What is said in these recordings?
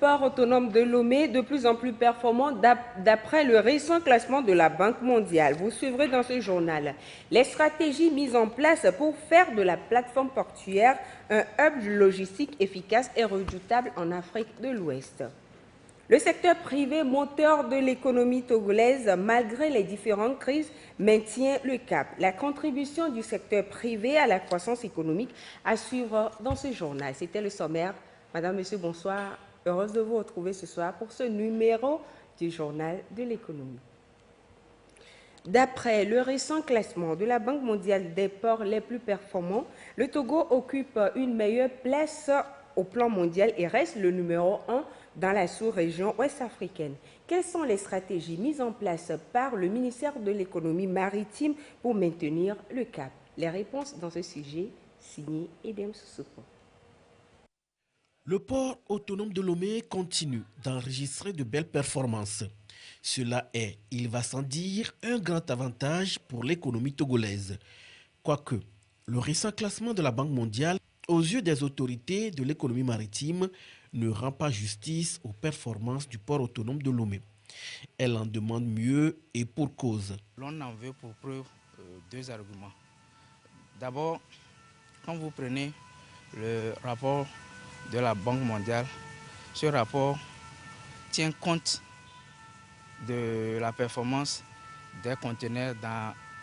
port autonome de Lomé de plus en plus performant d'après le récent classement de la Banque mondiale. Vous suivrez dans ce journal les stratégies mises en place pour faire de la plateforme portuaire un hub logistique efficace et redoutable en Afrique de l'Ouest. Le secteur privé, moteur de l'économie togolaise, malgré les différentes crises, maintient le cap. La contribution du secteur privé à la croissance économique à suivre dans ce journal. C'était le sommaire. Madame, Monsieur, bonsoir. Heureuse de vous retrouver ce soir pour ce numéro du journal de l'économie. D'après le récent classement de la Banque mondiale des ports les plus performants, le Togo occupe une meilleure place au plan mondial et reste le numéro 1 dans la sous-région ouest-africaine. Quelles sont les stratégies mises en place par le ministère de l'économie maritime pour maintenir le cap? Les réponses dans ce sujet, signé Edem Soussoupo. Le port autonome de Lomé continue d'enregistrer de belles performances. Cela est, il va sans dire, un grand avantage pour l'économie togolaise. Quoique, le récent classement de la Banque mondiale, aux yeux des autorités de l'économie maritime, ne rend pas justice aux performances du port autonome de Lomé. Elle en demande mieux et pour cause. L'on en veut pour preuve deux arguments. D'abord, quand vous prenez le rapport de la Banque mondiale, ce rapport tient compte de la performance des conteneurs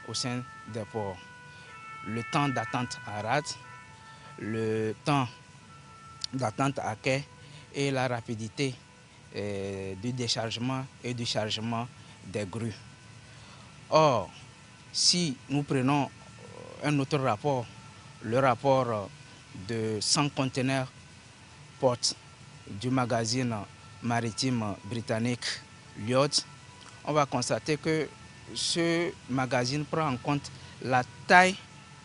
au sein des ports. Le temps d'attente à rade, le temps d'attente à quai et la rapidité du déchargement et du chargement des grues. Or, si nous prenons un autre rapport, le rapport de 100 conteneurs portes du magazine maritime britannique Lloyd, on va constater que ce magazine prend en compte la taille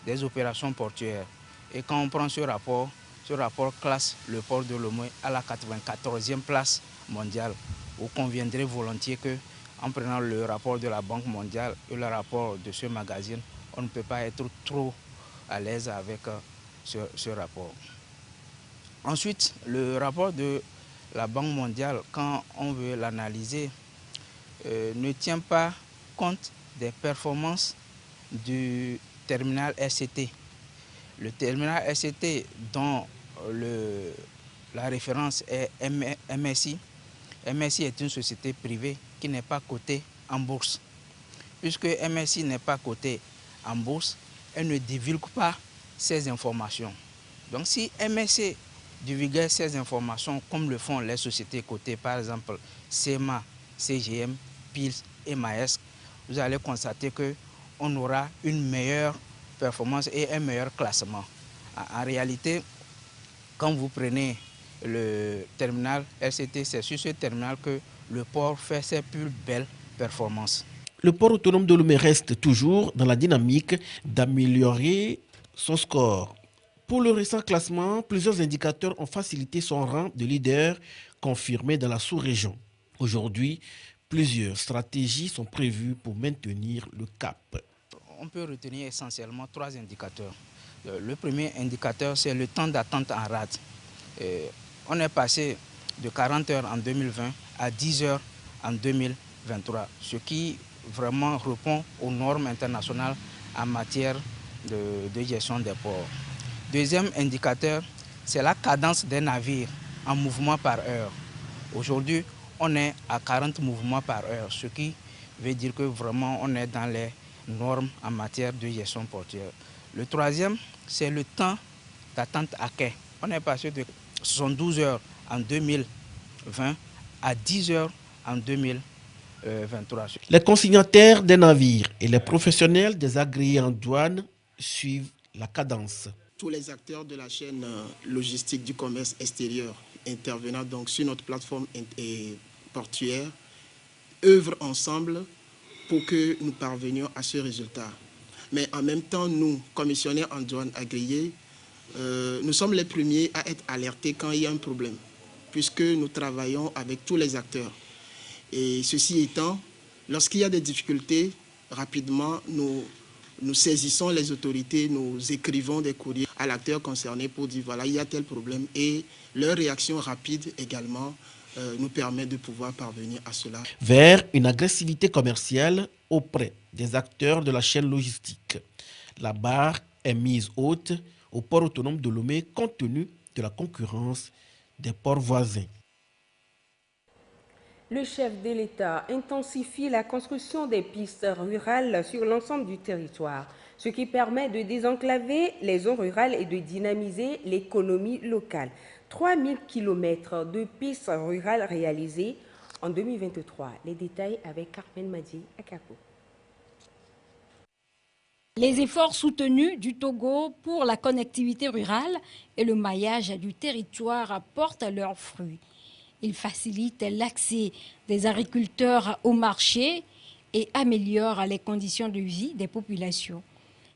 des opérations portuaires. Et quand on prend ce rapport classe le port de Lomé à la 94e place mondiale. Vous conviendrez volontiers qu'en prenant le rapport de la Banque mondiale et le rapport de ce magazine, on ne peut pas être trop à l'aise avec ce rapport. Ensuite, le rapport de la Banque mondiale, quand on veut l'analyser, ne tient pas compte des performances du terminal RCT. Le terminal RCT dont la référence est MSI. MSI est une société privée qui n'est pas cotée en bourse. Puisque MSI n'est pas cotée en bourse, elle ne divulgue pas ces informations. Donc si MSI divulguait ces informations comme le font les sociétés cotées, par exemple CMA, CGM, PILS et Maersk, vous allez constater qu'on aura une meilleure performance et un meilleur classement. En réalité, quand vous prenez le terminal RCT, c'est sur ce terminal que le port fait ses plus belles performances. Le port autonome de Lomé reste toujours dans la dynamique d'améliorer son score. Pour le récent classement, plusieurs indicateurs ont facilité son rang de leader confirmé dans la sous-région. Aujourd'hui, plusieurs stratégies sont prévues pour maintenir le cap. On peut retenir essentiellement trois indicateurs. Le premier indicateur, c'est le temps d'attente en rade. On est passé de 40 heures en 2020 à 10 heures en 2023, ce qui vraiment répond aux normes internationales en matière de gestion des ports. Deuxième indicateur, c'est la cadence des navires en mouvement par heure. Aujourd'hui, on est à 40 mouvements par heure, ce qui veut dire que vraiment on est dans les normes en matière de gestion portuaire. Le troisième, c'est le temps d'attente à quai. On est passé de 72 heures en 2020 à 10 heures en 2023. Les consignataires des navires et les professionnels des agréés en douane suivent la cadence. Tous les acteurs de la chaîne logistique du commerce extérieur intervenant donc sur notre plateforme portuaire œuvrent ensemble pour que nous parvenions à ce résultat. Mais en même temps, nous, commissionnaires en douane agréés, nous sommes les premiers à être alertés quand il y a un problème, puisque nous travaillons avec tous les acteurs. Et ceci étant, lorsqu'il y a des difficultés, rapidement, nous saisissons les autorités, nous écrivons des courriers à l'acteur concerné pour dire voilà, il y a tel problème. Et leur réaction rapide également nous permet de pouvoir parvenir à cela. Vers une agressivité commerciale auprès des acteurs de la chaîne logistique. La barre est mise haute au port autonome de Lomé compte tenu de la concurrence des ports voisins. Le chef de l'État intensifie la construction des pistes rurales sur l'ensemble du territoire, ce qui permet de désenclaver les zones rurales et de dynamiser l'économie locale. 3000 km de pistes rurales réalisées en 2023. Les détails avec Carmen Madi Akako. Les efforts soutenus du Togo pour la connectivité rurale et le maillage du territoire portent leurs fruits. Ils facilitent l'accès des agriculteurs au marché et améliorent les conditions de vie des populations.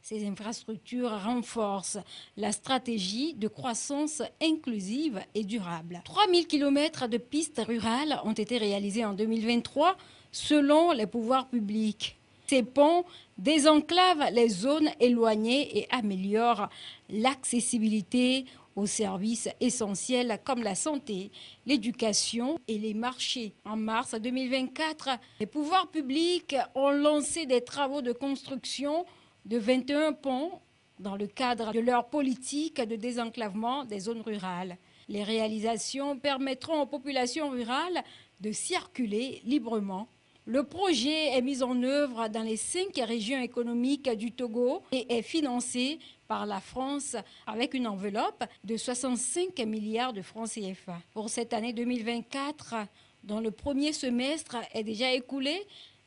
Ces infrastructures renforcent la stratégie de croissance inclusive et durable. 3000 km de pistes rurales ont été réalisées en 2023 selon les pouvoirs publics. Ces ponts désenclavent les zones éloignées et améliorent l'accessibilité aux services essentiels comme la santé, l'éducation et les marchés. En mars 2024, les pouvoirs publics ont lancé des travaux de construction de 21 ponts dans le cadre de leur politique de désenclavement des zones rurales. Les réalisations permettront aux populations rurales de circuler librement. Le projet est mis en œuvre dans les 5 régions économiques du Togo et est financé par la France avec une enveloppe de 65 milliards de francs CFA. Pour cette année 2024, dont le premier semestre est déjà écoulé,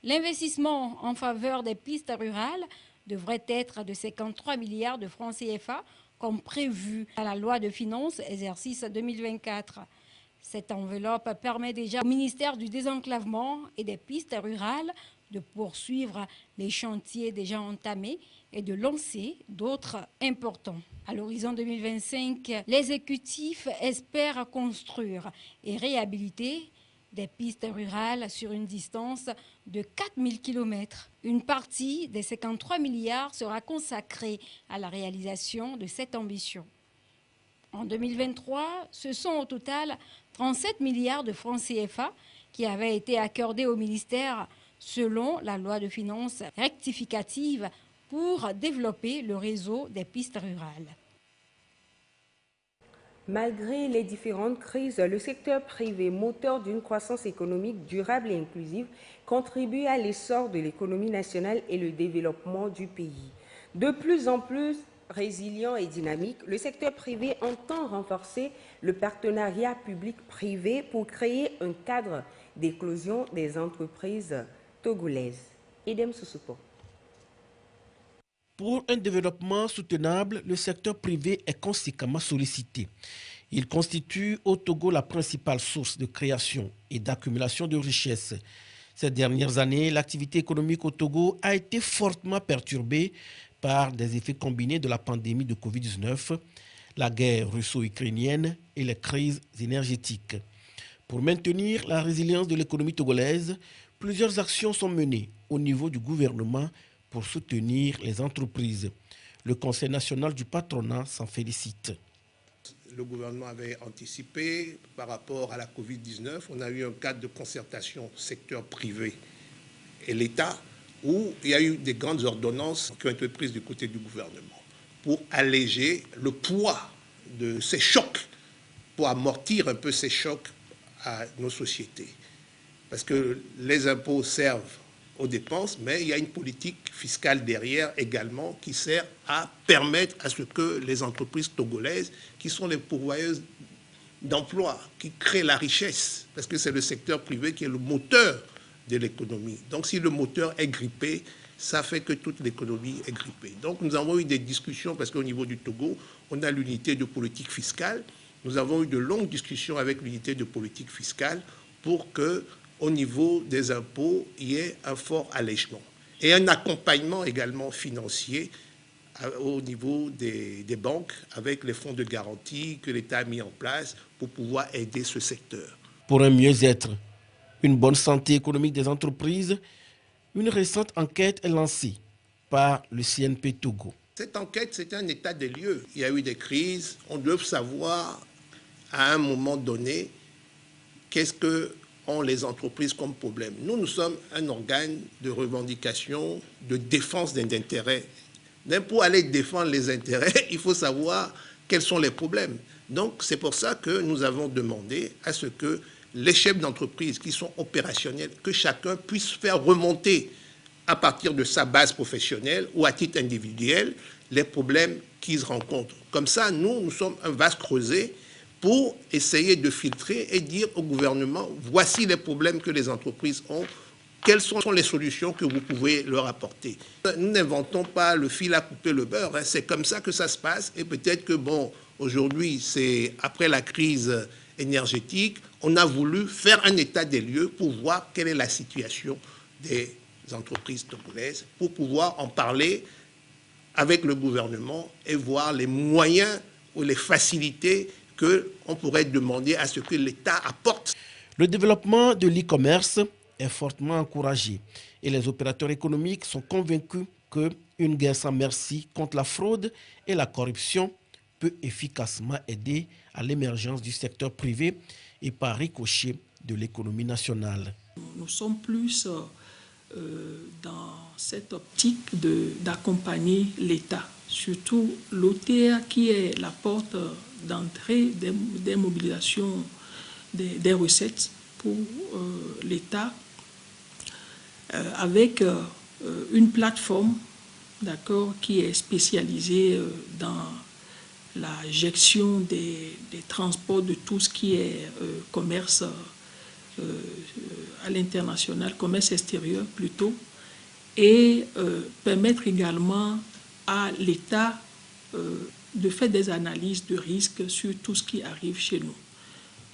l'investissement en faveur des pistes rurales devrait être de 53 milliards de francs CFA, comme prévu dans la loi de finances exercice 2024. Cette enveloppe permet déjà au ministère du désenclavement et des pistes rurales de poursuivre les chantiers déjà entamés et de lancer d'autres importants. À l'horizon 2025, l'exécutif espère construire et réhabiliter des pistes rurales sur une distance de 4000 km. Une partie des 53 milliards sera consacrée à la réalisation de cette ambition. En 2023, ce sont au total 37 milliards de francs CFA qui avaient été accordés au ministère selon la loi de finances rectificative pour développer le réseau des pistes rurales. Malgré les différentes crises, le secteur privé, moteur d'une croissance économique durable et inclusive, contribue à l'essor de l'économie nationale et le développement du pays. De plus en plus résilient et dynamique, le secteur privé entend renforcer le partenariat public-privé pour créer un cadre d'éclosion des entreprises togolaises. Edem Sousoupo. Pour un développement soutenable, le secteur privé est conséquemment sollicité. Il constitue au Togo la principale source de création et d'accumulation de richesses. Ces dernières années, l'activité économique au Togo a été fortement perturbée par des effets combinés de la pandémie de Covid-19, la guerre russo-ukrainienne et les crises énergétiques. Pour maintenir la résilience de l'économie togolaise, plusieurs actions sont menées au niveau du gouvernement pour soutenir les entreprises. Le Conseil national du patronat s'en félicite. Le gouvernement avait anticipé par rapport à la Covid-19. On a eu un cadre de concertation secteur privé et l'État où il y a eu des grandes ordonnances qui ont été prises du côté du gouvernement pour alléger le poids de ces chocs, pour amortir un peu ces chocs à nos sociétés. Parce que les impôts servent aux dépenses, mais il y a une politique fiscale derrière également qui sert à permettre à ce que les entreprises togolaises, qui sont les pourvoyeuses d'emplois, qui créent la richesse, parce que c'est le secteur privé qui est le moteur de l'économie. Donc si le moteur est grippé, ça fait que toute l'économie est grippée. Donc nous avons eu des discussions, parce qu'au niveau du Togo, on a l'unité de politique fiscale. Nous avons eu de longues discussions avec l'unité de politique fiscale pour que au niveau des impôts, il y ait un fort allègement. Et un accompagnement également financier au niveau des banques avec les fonds de garantie que l'État a mis en place pour pouvoir aider ce secteur. Pour un mieux-être, une bonne santé économique des entreprises, une récente enquête est lancée par le CNP Togo. Cette enquête, c'est un état des lieux. Il y a eu des crises. On doit savoir à un moment donné qu'est-ce que ont les entreprises comme problème. Nous sommes un organe de revendication, de défense des intérêts. Même pour aller défendre les intérêts, il faut savoir quels sont les problèmes. Donc, c'est pour ça que nous avons demandé à ce que les chefs d'entreprise qui sont opérationnels, que chacun puisse faire remonter à partir de sa base professionnelle ou à titre individuel les problèmes qu'ils rencontrent. Comme ça, nous sommes un vaste creuset pour essayer de filtrer et dire au gouvernement, voici les problèmes que les entreprises ont, quelles sont les solutions que vous pouvez leur apporter. Nous n'inventons pas le fil à couper le beurre, hein. C'est comme ça que ça se passe et peut-être que, bon, aujourd'hui, c'est après la crise énergétique, on a voulu faire un état des lieux pour voir quelle est la situation des entreprises togolaises, pour pouvoir en parler avec le gouvernement et voir les moyens ou les facilités qu'on pourrait demander à ce que l'État apporte. Le développement de l'e-commerce est fortement encouragé et les opérateurs économiques sont convaincus qu'une guerre sans merci contre la fraude et la corruption peut efficacement aider à l'émergence du secteur privé et par ricochet de l'économie nationale. Nous sommes plus dans cette optique d'accompagner l'État, surtout l'OTR qui est la porte d'entrée des mobilisations des recettes pour l'État, avec une plateforme, d'accord, qui est spécialisée dans la gestion des transports de tout ce qui est commerce à l'international, commerce extérieur plutôt, et permettre également à l'État de faire des analyses de risques sur tout ce qui arrive chez nous.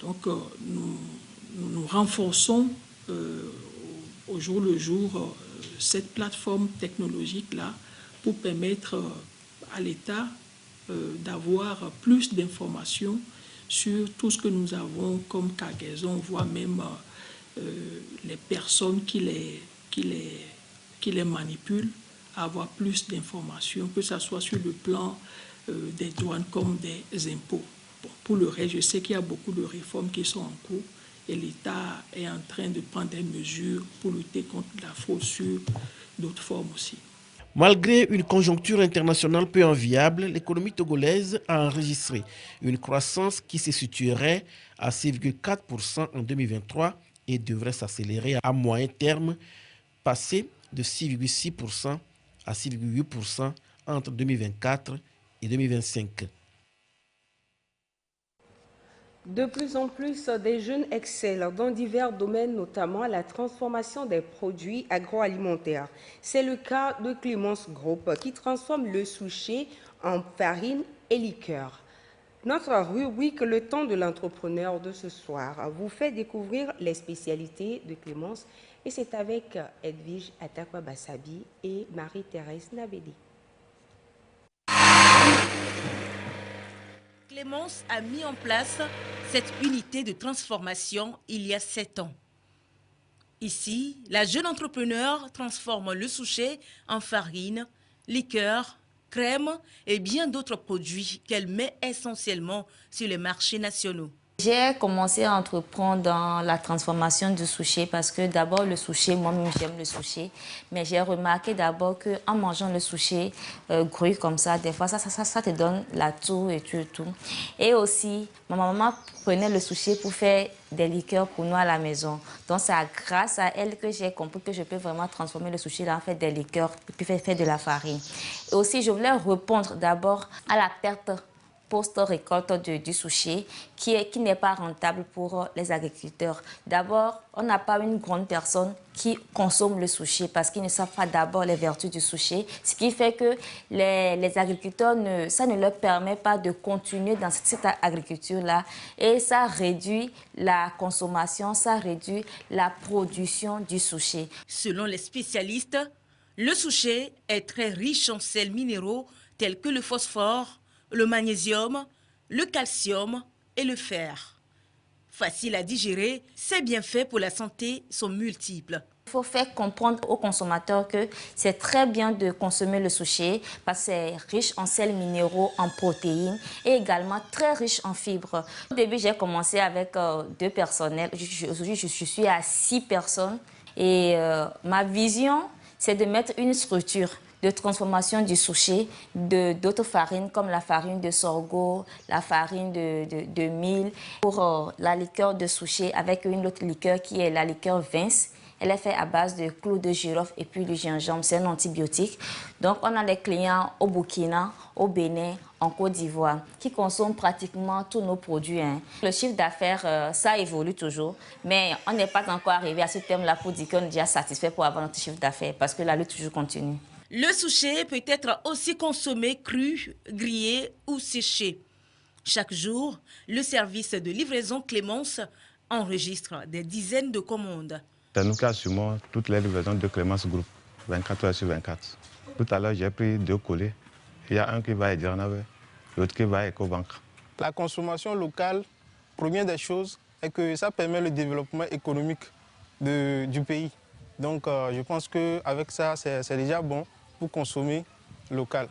Donc nous renforçons au jour le jour cette plateforme technologique-là pour permettre à l'État d'avoir plus d'informations sur tout ce que nous avons comme cargaison, voire même les personnes qui les manipulent, avoir plus d'informations, que ce soit sur le plan des douanes comme des impôts. Bon, pour le reste, je sais qu'il y a beaucoup de réformes qui sont en cours et l'État est en train de prendre des mesures pour lutter contre la fraude sur d'autres formes aussi. Malgré une conjoncture internationale peu enviable, l'économie togolaise a enregistré une croissance qui se situerait à 6,4% en 2023 et devrait s'accélérer à moyen terme, passer de 6,6% à 6,8% entre 2024 et 2025. De plus en plus, des jeunes excellent dans divers domaines, notamment la transformation des produits agroalimentaires. C'est le cas de Clémence Group qui transforme le souchet en farine et liqueur. Notre rubrique Le temps de l'entrepreneur de ce soir vous fait découvrir les spécialités de Clémence et c'est avec Edwige Atakwa-Bassabi et Marie-Thérèse Nabedi. Clémence a mis en place cette unité de transformation il y a 7 ans. Ici, la jeune entrepreneur transforme le souchet en farine, liqueur, crème et bien d'autres produits qu'elle met essentiellement sur les marchés nationaux. J'ai commencé à entreprendre dans la transformation du souchet parce que d'abord le souchet, moi-même j'aime le souchet, mais j'ai remarqué d'abord qu'en mangeant le souchet cru comme ça, des fois ça te donne la toux et tout. Et aussi, ma maman prenait le souchet pour faire des liqueurs pour nous à la maison. Donc c'est grâce à elle que j'ai compris que je peux vraiment transformer le souchet en fait des liqueurs et puis faire de la farine. Et aussi, je voulais répondre d'abord à la perte post-récolte du souchet qui n'est pas rentable pour les agriculteurs. D'abord, on n'a pas une grande personne qui consomme le souchet parce qu'ils ne savent pas d'abord les vertus du souchet, ce qui fait que les agriculteurs, ça ne leur permet pas de continuer dans cette agriculture-là et ça réduit la consommation, ça réduit la production du souchet. Selon les spécialistes, le souchet est très riche en sels minéraux tels que le phosphore, le magnésium, le calcium et le fer. Facile à digérer, ses bienfaits pour la santé sont multiples. Il faut faire comprendre aux consommateurs que c'est très bien de consommer le souché parce que c'est riche en sels minéraux, en protéines et également très riche en fibres. Au début, j'ai commencé avec 2 personnels. Aujourd'hui, je suis à 6 personnes. Et ma vision, c'est de mettre une structure de transformation du souché d'autres farines comme la farine de sorgho, la farine de mil. Pour la liqueur de souché avec une autre liqueur qui est la liqueur Vince. Elle est faite à base de clous de girofle et puis du gingembre. C'est un antibiotique. Donc, on a des clients au Burkina, au Bénin, en Côte d'Ivoire, qui consomment pratiquement tous nos produits. Le chiffre d'affaires, ça évolue toujours, mais on n'est pas encore arrivé à ce terme-là pour dire qu'on est déjà satisfait pour avoir notre chiffre d'affaires, parce que la lutte toujours continue. Le souché peut être aussi consommé cru, grillé ou séché. Chaque jour, le service de livraison Clémence enregistre des dizaines de commandes. C'est nous qui assumons toutes les livraisons de Clémence Group, 24 heures sur 24. Tout à l'heure, j'ai pris 2 colis. Il y a un qui va à Djernave, l'autre qui va à Ecobank. La consommation locale, première des choses, est que ça permet le développement économique du pays. Donc je pense qu'avec ça, c'est déjà bon pour consommer local.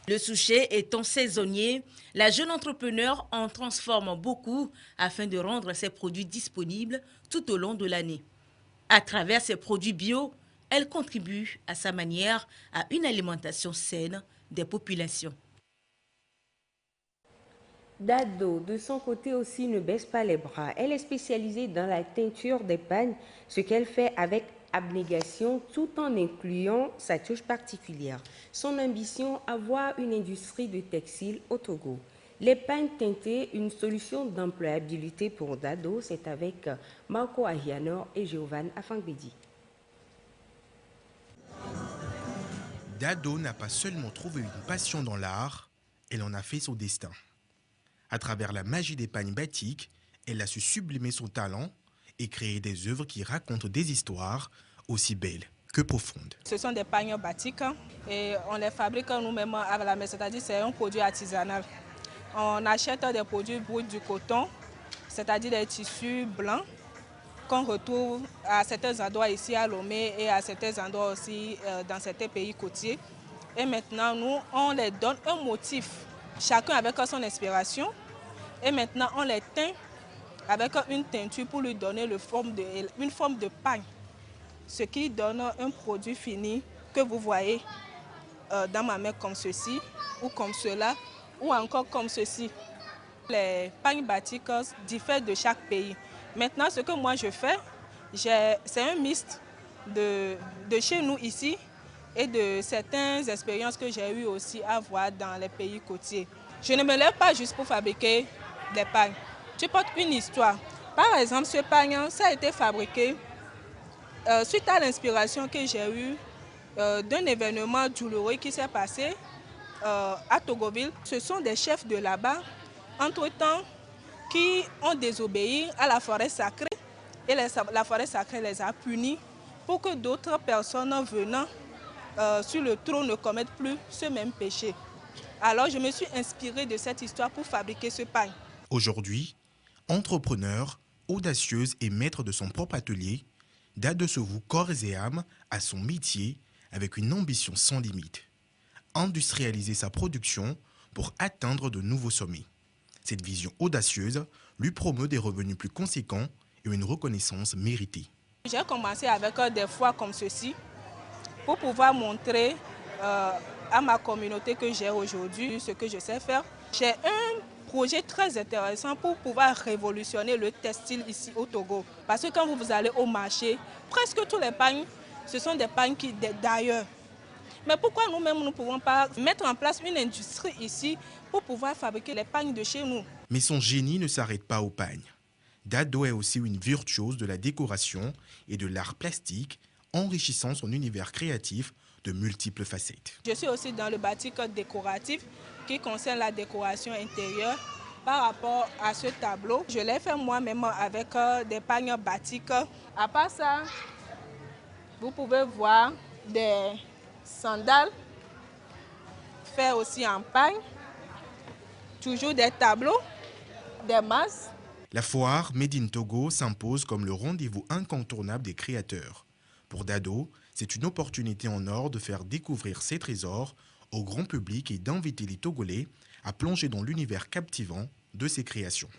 Le souché étant saisonnier, la jeune entrepreneur en transforme beaucoup afin de rendre ses produits disponibles tout au long de l'année. À travers ses produits bio, elle contribue à sa manière à une alimentation saine des populations. Dado, de son côté aussi, ne baisse pas les bras. Elle est spécialisée dans la teinture d'épargne, ce qu'elle fait avec abnégation tout en incluant sa touche particulière. Son ambition, avoir une industrie de textile au Togo. L'épargne teintée, une solution d'employabilité pour Dado, c'est avec Marco Ahianor et Giovanni Afangbedi. Dado n'a pas seulement trouvé une passion dans l'art, elle en a fait son destin. À travers la magie des pagnes batiques, elle a su sublimer son talent et créer des œuvres qui racontent des histoires aussi belles que profondes. Ce sont des pagnes batiques et on les fabrique nous-mêmes à la maison, c'est-à-dire c'est un produit artisanal. On achète des produits bruts du coton, c'est-à-dire des tissus blancs qu'on retrouve à certains endroits ici à Lomé et à certains endroits aussi dans certains pays côtiers. Et maintenant, nous, on les donne un motif, chacun avec son inspiration. Et maintenant, on les teint avec une teinture pour lui donner une forme de pagne. Ce qui donne un produit fini que vous voyez dans ma main comme ceci, ou comme cela, ou encore comme ceci. Les pagnes batiques diffèrent de chaque pays. Maintenant, ce que moi je fais, c'est un mixte de chez nous ici et de certaines expériences que j'ai eues aussi à voir dans les pays côtiers. Je ne me lève pas juste pour fabriquer des pagnes. Tu portes une histoire. Par exemple, ce pagne, ça a été fabriqué suite à l'inspiration que j'ai eue d'un événement douloureux qui s'est passé à Togoville. Ce sont des chefs de là-bas, entre-temps, qui ont désobéi à la forêt sacrée et la forêt sacrée les a punis pour que d'autres personnes venant sur le trône ne commettent plus ce même péché. Alors je me suis inspirée de cette histoire pour fabriquer ce pagne. Aujourd'hui, entrepreneur, audacieuse et maître de son propre atelier, Dado se voue corps et âme à son métier avec une ambition sans limite. Industrialiser sa production pour atteindre de nouveaux sommets. Cette vision audacieuse lui promeut des revenus plus conséquents et une reconnaissance méritée. J'ai commencé avec des foires comme ceci pour pouvoir montrer à ma communauté que j'ai aujourd'hui ce que je sais faire. J'ai un projet très intéressant pour pouvoir révolutionner le textile ici au Togo. Parce que quand vous allez au marché, presque tous les pagnes, ce sont des pagnes d'ailleurs. Mais pourquoi nous-mêmes, nous ne pouvons pas mettre en place une industrie ici pour pouvoir fabriquer les pagnes de chez nous? Mais son génie ne s'arrête pas aux pagnes. Dado est aussi une virtuose de la décoration et de l'art plastique, enrichissant son univers créatif de multiples facettes. Je suis aussi dans le batik décoratif qui concerne la décoration intérieure. Par rapport à ce tableau, je l'ai fait moi-même avec des pagnes batik. À part ça, vous pouvez voir des sandales faits aussi en pagne, toujours des tableaux, des masses. La foire Made in Togo s'impose comme le rendez-vous incontournable des créateurs. Pour Dado, c'est une opportunité en or de faire découvrir ses trésors au grand public et d'inviter les Togolais à plonger dans l'univers captivant de ses créations.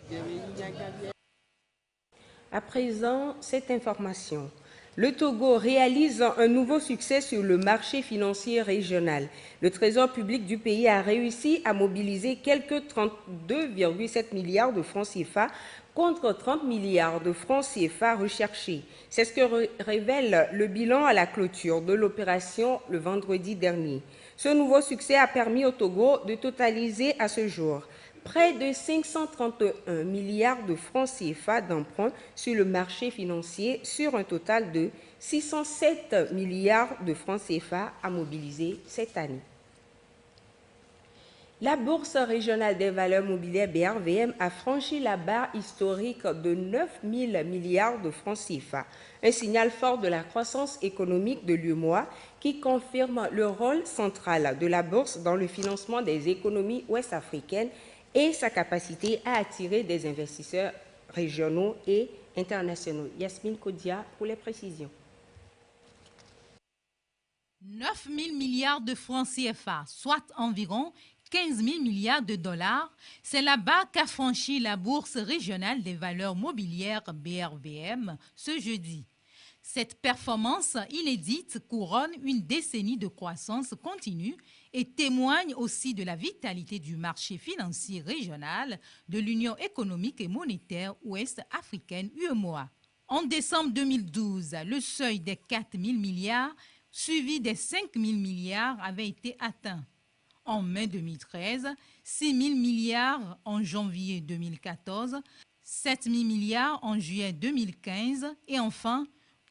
À présent, cette information. Le Togo réalise un nouveau succès sur le marché financier régional. Le Trésor public du pays a réussi à mobiliser quelques 32,7 milliards de francs CFA contre 30 milliards de francs CFA recherchés. C'est ce que révèle le bilan à la clôture de l'opération le vendredi dernier. Ce nouveau succès a permis au Togo de totaliser à ce jour près de 531 milliards de francs CFA d'emprunts sur le marché financier sur un total de 607 milliards de francs CFA à mobiliser cette année. La Bourse régionale des valeurs mobilières BRVM a franchi la barre historique de 9 000 milliards de francs CFA, un signal fort de la croissance économique de l'UEMOA qui confirme le rôle central de la Bourse dans le financement des économies ouest-africaines et sa capacité à attirer des investisseurs régionaux et internationaux. Yasmine Kodia pour les précisions. 9 000 milliards de francs CFA, soit environ 15 000 milliards de dollars, c'est la barre qu'a franchi la Bourse régionale des valeurs mobilières BRVM ce jeudi. Cette performance inédite couronne une décennie de croissance continue et témoigne aussi de la vitalité du marché financier régional de l'Union économique et monétaire ouest-africaine UEMOA. En décembre 2012, le seuil des 4 000 milliards, suivi des 5 000 milliards, avait été atteint. En mai 2013, 6 000 milliards en janvier 2014, 7 000 milliards en juillet 2015 et enfin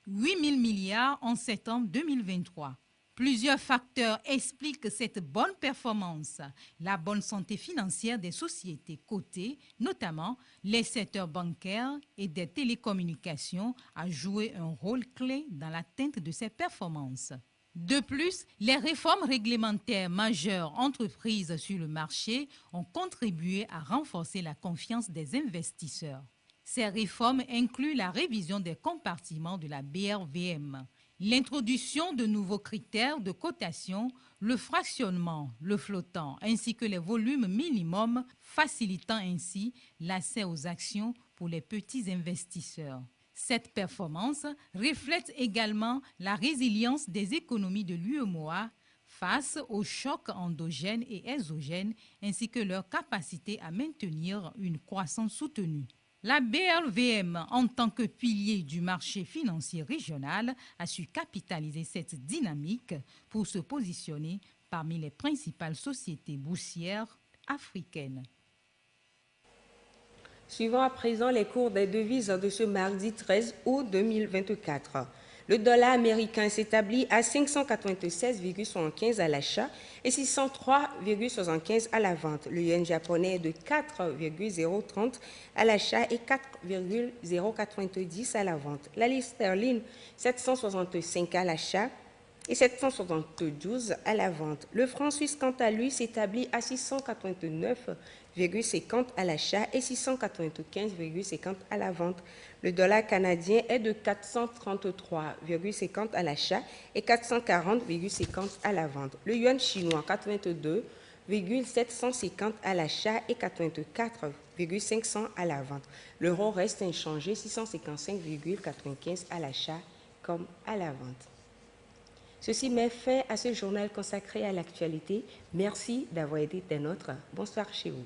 8 000 milliards en septembre 2023. Plusieurs facteurs expliquent cette bonne performance. La bonne santé financière des sociétés cotées, notamment les secteurs bancaires et des télécommunications, a joué un rôle clé dans l'atteinte de ces performances. De plus, les réformes réglementaires majeures entreprises sur le marché ont contribué à renforcer la confiance des investisseurs. Ces réformes incluent la révision des compartiments de la BRVM, l'introduction de nouveaux critères de cotation, le fractionnement, le flottant, ainsi que les volumes minimums, facilitant ainsi l'accès aux actions pour les petits investisseurs. Cette performance reflète également la résilience des économies de l'UEMOA face aux chocs endogènes et exogènes, ainsi que leur capacité à maintenir une croissance soutenue. La BRVM, en tant que pilier du marché financier régional, a su capitaliser cette dynamique pour se positionner parmi les principales sociétés boursières africaines. Suivons à présent les cours des devises de ce mardi 13 août 2024. Le dollar américain s'établit à 596,75 à l'achat et 603,75 à la vente. Le yuan japonais est de 4,030 à l'achat et 4,090 à la vente. La livre sterling, 765 à l'achat et 772 à la vente. Le franc suisse, quant à lui, s'établit à 689,50 à l'achat et 695,50 à la vente. Le dollar canadien est de 433,50 à l'achat et 440,50 à la vente. Le yuan chinois, 82,750 à l'achat et 84,500 à la vente. L'euro reste inchangé, 655,95 à l'achat comme à la vente. Ceci met fin à ce journal consacré à l'actualité. Merci d'avoir été des nôtres. Bonsoir chez vous.